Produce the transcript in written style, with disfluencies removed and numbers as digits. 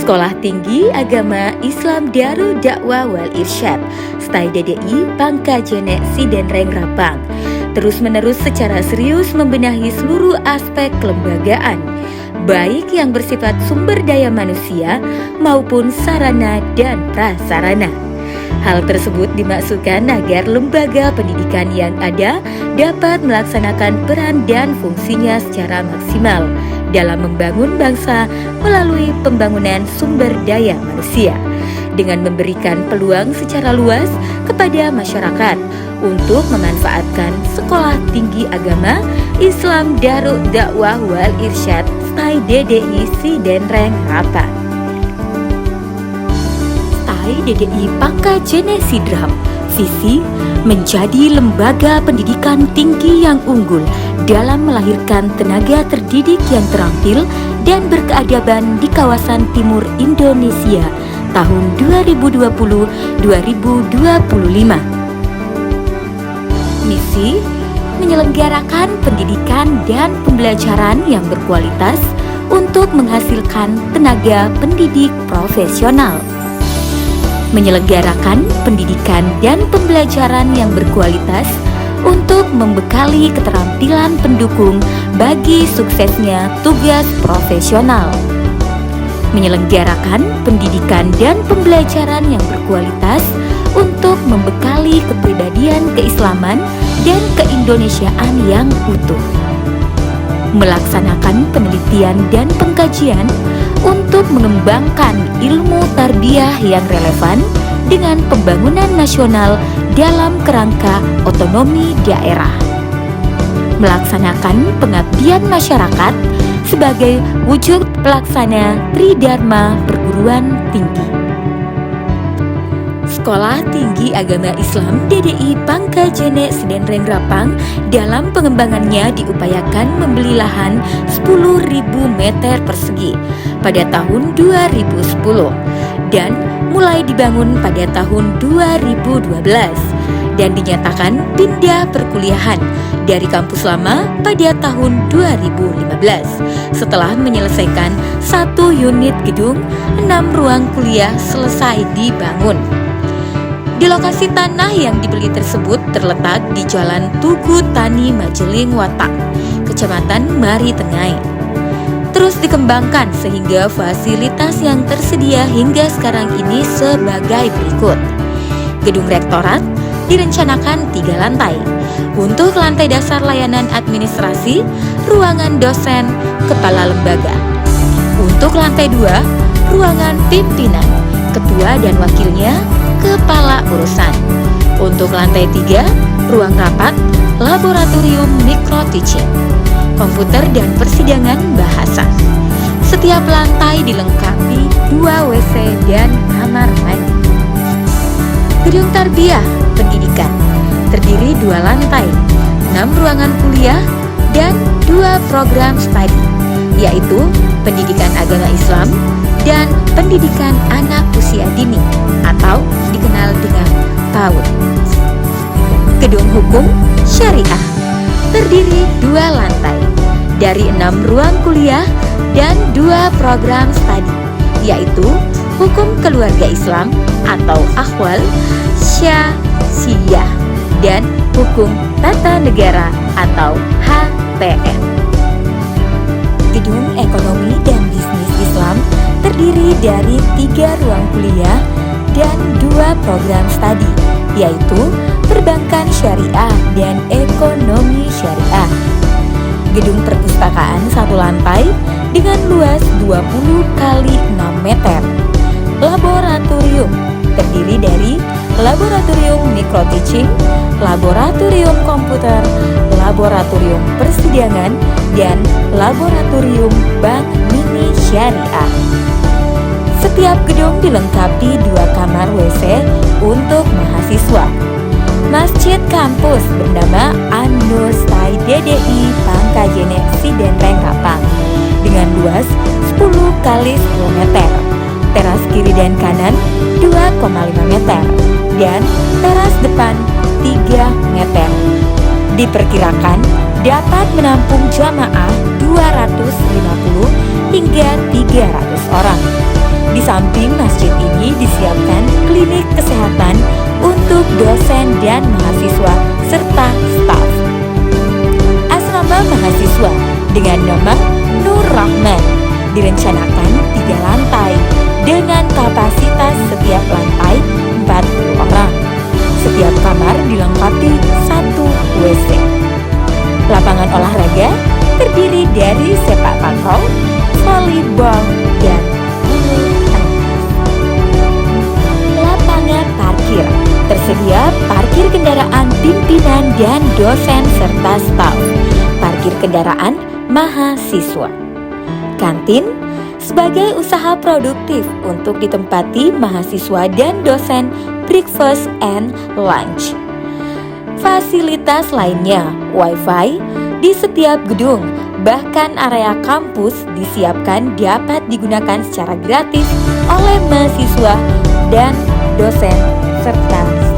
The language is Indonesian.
Sekolah Tinggi Agama Islam Darul Dakwah wal Irsyad STAI DDI Pangkajene Sidenreng Rapang terus-menerus secara serius membenahi seluruh aspek kelembagaan, baik yang bersifat sumber daya manusia maupun sarana dan prasarana. Hal tersebut dimaksudkan agar lembaga pendidikan yang ada dapat melaksanakan peran dan fungsinya secara maksimal dalam membangun bangsa melalui pembangunan sumber daya manusia, dengan memberikan peluang secara luas kepada masyarakat untuk memanfaatkan Sekolah Tinggi Agama Islam Darul Dakwah wal Irsyad STAI DDI Sidenreng Rapang. STAI DDI Pangkajene Sidram visi menjadi lembaga pendidikan tinggi yang unggul dalam melahirkan tenaga terdidik yang terampil dan berkeadaban di kawasan timur Indonesia tahun 2020-2025. Misi menyelenggarakan pendidikan dan pembelajaran yang berkualitas untuk menghasilkan tenaga pendidik profesional. Menyelenggarakan pendidikan dan pembelajaran yang berkualitas untuk membekali keterampilan pendukung bagi suksesnya tugas profesional. Menyelenggarakan pendidikan dan pembelajaran yang berkualitas untuk membekali kepribadian keislaman dan keindonesiaan yang utuh. Melaksanakan penelitian dan pengkajian untuk mengembangkan ilmu tarbiyah yang relevan dengan pembangunan nasional dalam kerangka otonomi daerah. Melaksanakan pengabdian masyarakat sebagai wujud pelaksana Tridharma Perguruan Tinggi. Sekolah Tinggi Agama Islam DDI Pangkajene Sidenreng Rapang dalam pengembangannya diupayakan membeli lahan 10.000 meter persegi pada tahun 2010 dan mulai dibangun pada tahun 2012 dan dinyatakan pindah perkuliahan dari kampus lama pada tahun 2015 setelah menyelesaikan 1 unit gedung, 6 ruang kuliah selesai dibangun. Di lokasi tanah yang dibeli tersebut terletak di Jalan Tugu Tani Majeling Watak, Kecamatan Mari Tengai. Terus dikembangkan sehingga fasilitas yang tersedia hingga sekarang ini sebagai berikut. Gedung Rektorat direncanakan 3 lantai. Untuk lantai dasar layanan administrasi, ruangan dosen, kepala lembaga. Untuk lantai 2, ruangan pimpinan, ketua dan wakilnya, kepala urusan. Untuk lantai 3, ruang rapat, laboratorium micro teaching, komputer dan persidangan bahasa. Setiap lantai dilengkapi 2 WC dan kamar mandi. Gedung tarbiyah pendidikan terdiri 2 lantai, 6 ruangan kuliah dan 2 program studi, yaitu pendidikan agama Islam dan pendidikan anak usia dini atau dikenal dengan PAUD. Gedung hukum syariah terdiri 2 lantai dari 6 ruang kuliah dan 2 program studi, yaitu hukum keluarga Islam atau Ahwal Syariah dan hukum tata negara atau HTN. Gedung ekonomi dan bisnis Islam terdiri dari 3 ruang kuliah dan 2 program studi, yaitu perbankan syariah dan ekonomi syariah. Gedung perpustakaan 1 lantai dengan luas 20 kali 6 meter. Laboratorium terdiri dari laboratorium micro teaching, laboratorium komputer, laboratorium persidangan, dan laboratorium bank mini syariah. Setiap gedung dilengkapi 2 kamar WC untuk mahasiswa. Masjid kampus bernama An-Nur STAI DDI Pangkajene Sidenreng Rapang dengan luas 10 kali 10 meter. Teras kiri dan kanan 2,5 meter dan teras depan 3 meter. Diperkirakan dapat menampung jamaah 250 hingga 300 orang. Di samping masjid ini disiapkan klinik kesehatan untuk dosen dan mahasiswa serta staf. Asrama mahasiswa dengan nama Nur Rahman direncanakan 3 lantai dengan kapasitas setiap lantai 40 orang. Setiap kamar dilengkapi 1 WC. Lapangan olahraga terdiri dari sepak takraw, volleyball, dan bulu tangkis. Lapangan parkir tersedia parkir kendaraan pimpinan dan dosen serta staf, parkir kendaraan mahasiswa. Kantin sebagai usaha produktif untuk ditempati mahasiswa dan dosen breakfast and lunch. Fasilitas lainnya, wifi di setiap gedung, bahkan area kampus disiapkan dapat digunakan secara gratis oleh mahasiswa dan dosen serta